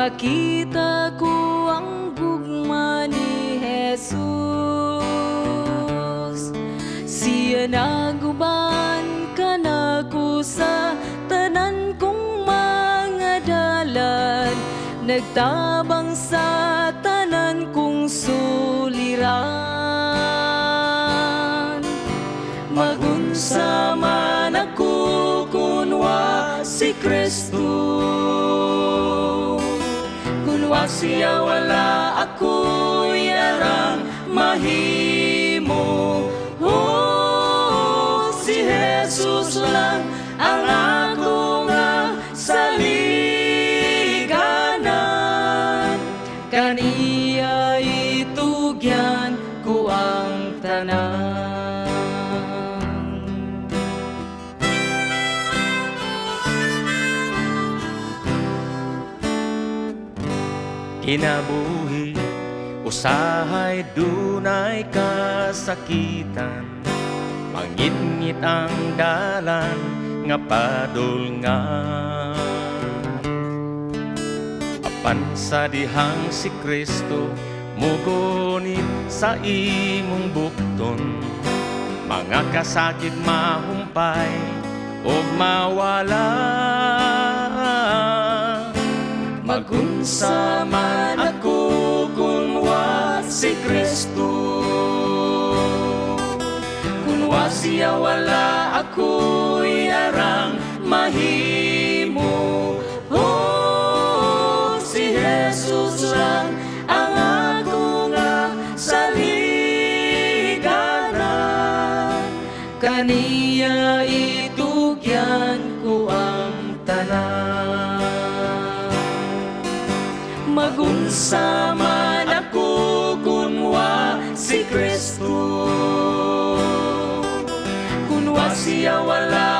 makita ko ang gugma ni Jesus. Siya naguban ka na ko sa tanan kong mga dalan, nagtabang sa tanan kong suliran. Magunsa man ako kunwa si Kristo, kunwa siya wala ako yarang mahimo. Oh, si Jesus lang ang ako nga saliganan, kaniya itugyan ko ang tanan. Kinabuhi, usahay dunay kasakitan, mangit-ngit ang dalan nga padulngan. Apan sa dihang si Kristo, mugunit sa imong bukton, mga kasakit mahumpay o mawala. Magunsa man ako kunwa si Kristo, kunwa siya wala ako yarang mahimo. Oh, si Jesus lang ang ako nga saliganan, kaniya itugyan ko ang tanan. Magunsa man ako kunwa si Kristo, kunwa siya wala